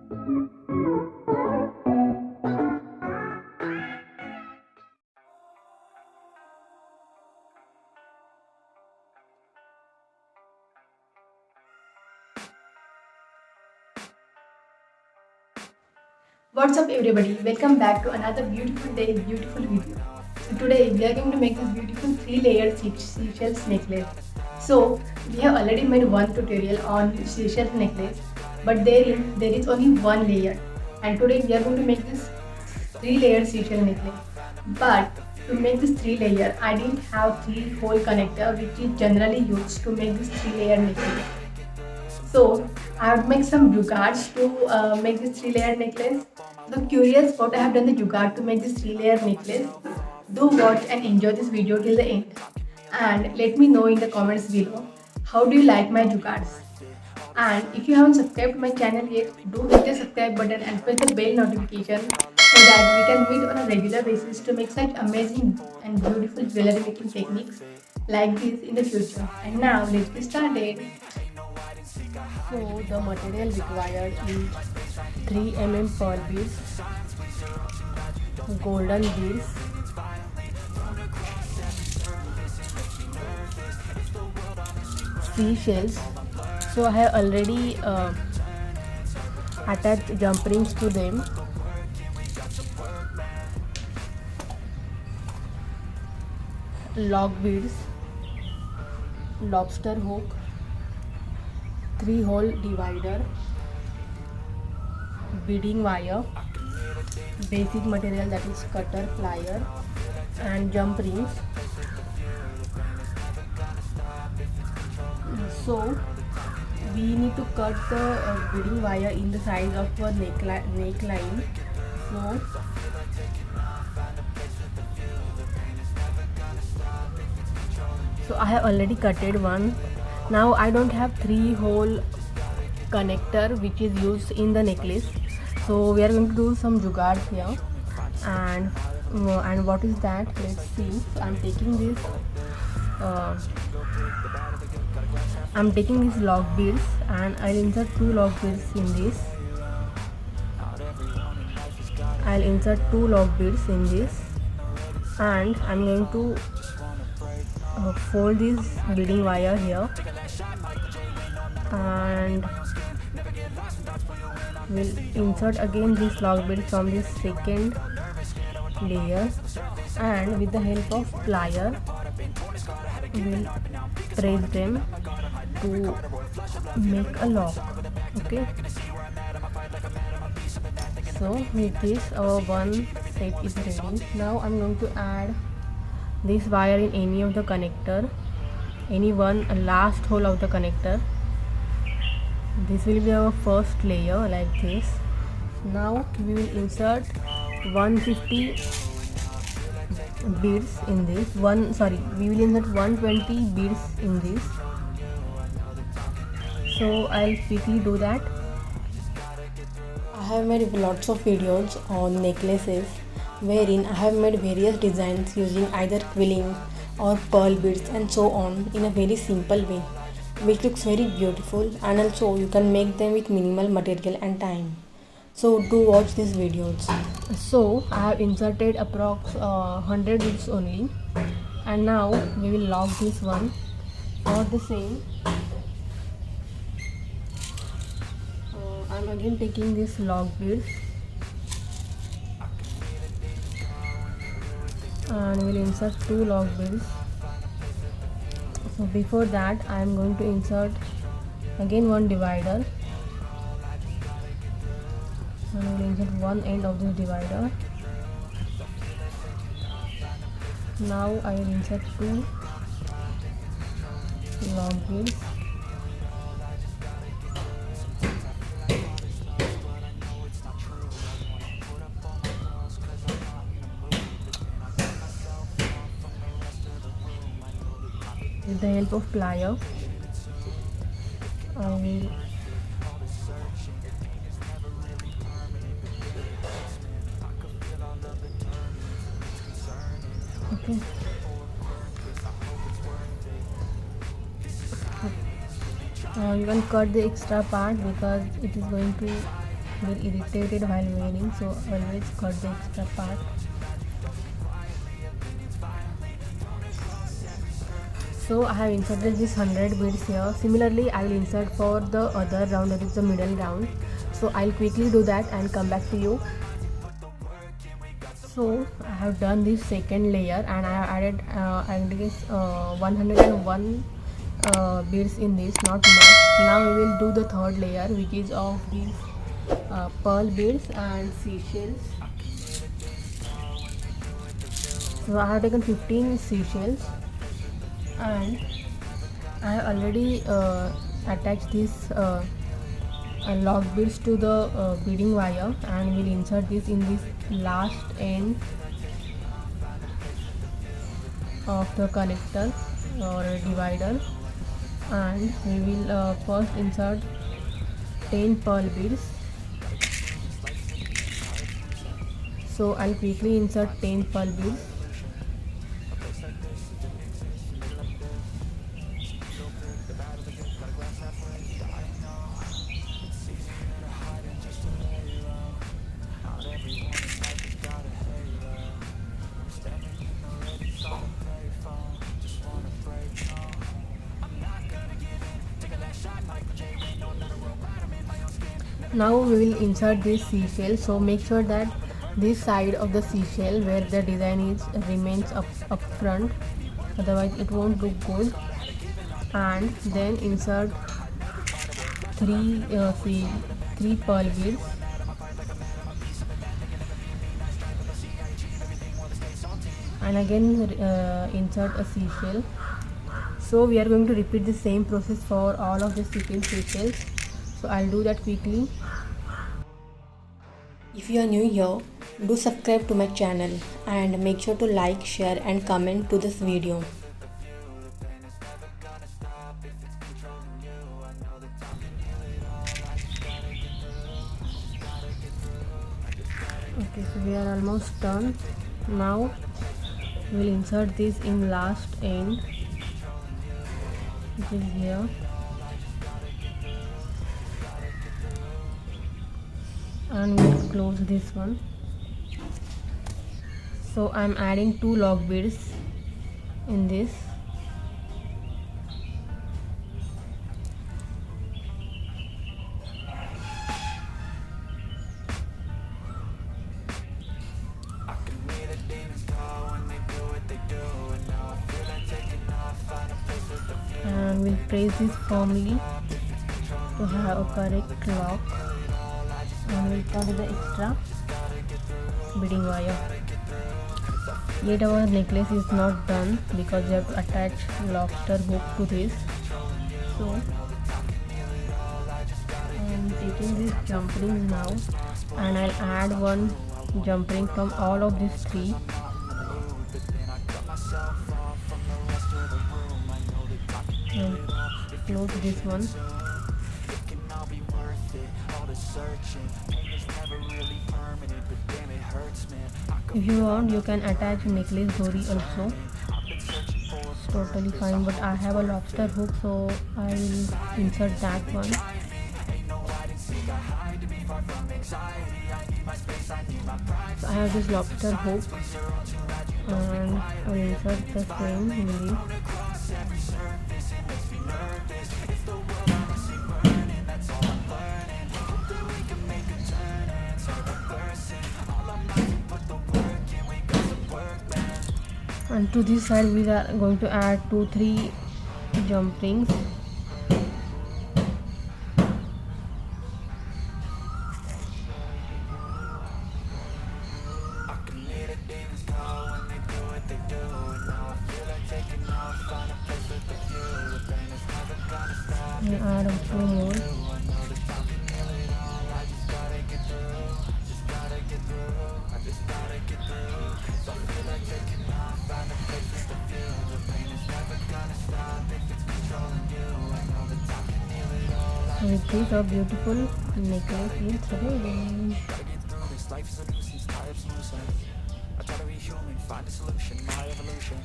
What's up everybody, welcome back to another beautiful day, beautiful video. So today we are going to make this beautiful 3-layer seashells necklace. So we have already made one tutorial on seashells necklace, but there is only one layer, and today we are going to make this 3-layer seashell necklace. But to make this 3-layer, I didn't have 3-hole connector which is generally used to make this 3-layer necklace. So I have to make some jugaads to make this 3-layer necklace. So curious what I have done the jugaad to make this 3-layer necklace? Do watch and enjoy this video till the end. And let me know in the comments below how do you like my jugaads. And if you haven't subscribed to my channel yet, do hit the subscribe button and press the bell notification so that we can meet on a regular basis to make such amazing and beautiful jewelry making techniques like this in the future. And now let's get started. So the material required is 3 pearl beads, golden beads, seashells. So I have already attached jump rings to them. Lock beads, lobster hook, 3-hole divider, beading wire, basic material that is cutter, plier, and jump rings. So we need to cut the beading wire in the size of our neckline. So I have already cutted one. Now I don't have 3-hole connector which is used in the necklace, so we are going to do some jugaad here. And what is that? Let's see. So I'm taking these lock beads, and I'll insert 2 lock beads in this. And I'm going to fold this beading wire here, and we'll insert again this lock bead from this second layer, and with the help of plier we'll press them to make a lock. Okay, so with this our one set is ready. Now I'm going to add this wire in any of the connector, any one last hole of the connector. This will be our first layer like this. Now we will insert 150 beads in this. We will insert 120 beads in this. So I'll quickly do that. I have made lots of videos on necklaces wherein I have made various designs using either quilling or pearl beads and so on in a very simple way, which looks very beautiful, and also you can make them with minimal material and time. So do watch these videos. So I have inserted approx 100 beads only, and now we will lock this one. For the same, I'm again taking this lock beads, and we'll insert 2 lock beads. So before that I am going to insert again one divider, and I will insert one end of this divider. Now I will insert 2 lock beads. With the help of plier, I will okay. You can cut the extra part because it is going to get irritated while wearing, so always cut the extra part. So I have inserted this 100 beads here. Similarly, I will insert for the other round, that is the middle round. So I'll quickly do that and come back to you. So I have done this second layer and I have added I guess 101 beads in this, not much. Now we will do the third layer, which is of these pearl beads and seashells. So I have taken 15 seashells and I have already attached this lock beads to the beading wire, and we'll insert this in this last end of the connector or divider, and we will first insert 10 pearl beads. So I'll quickly insert 10 pearl beads. Now we will insert this seashell, so make sure that this side of the seashell where the design is remains up front, otherwise it won't look good. And then insert three pearl beads. And again insert a seashell. So we are going to repeat the same process for all of the 16 seashells. So I'll do that quickly. If you are new here, do subscribe to my channel and make sure to like, share and comment to this video. Okay, so we are almost done. Now we'll insert this in last end, which is here. And we'll close this one. So I'm adding 2 lock beads in this. And we'll press this firmly to have a correct lock. And we'll cut the extra beading wire. Yet our necklace is not done because we have to attach lobster hook to this. So I'm taking these jump rings now, and I'll add one jump ring from all of these 3. And close this one. If you want, you can attach necklace dori also. It's totally fine, but I have a lobster hook, so I will insert that one. So I have this lobster hook and I will insert the same in this. And to this side we are going to add 2-3 jump rings. And add a few more. With this, a beautiful necklace is ready. I try to be human, find a solution, my evolution.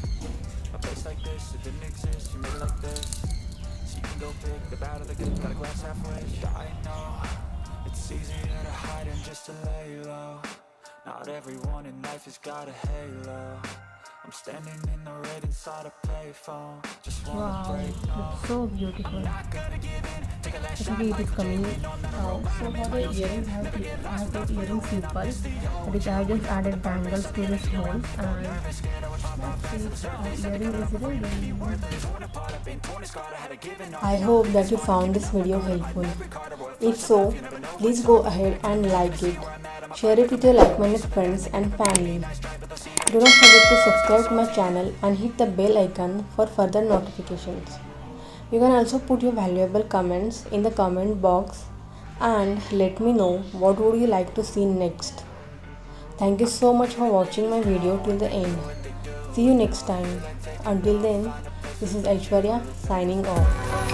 A place like this, it didn't exist, you made it like this. So you can go pick the bad or the good, got a glass half full. I know it's easier to hide. just to lay low. Not everyone in life has got a halo. I'm standing in the red inside a payphone. Just wanna break, It's so beautiful. Actually, it is coming out. So for the earrings, I have got earrings simple. That is, I just added bangles to this hole, and that's it. Our earring is ready. I hope that you found this video helpful. If so, please go ahead and like it. Share it with your like-minded friends and family. Do not forget to subscribe to my channel and hit the bell icon for further notifications. You can also put your valuable comments in the comment box and let me know what would you like to see next. Thank you so much for watching my video till the end. See you next time. Until then, this is Aishwarya signing off.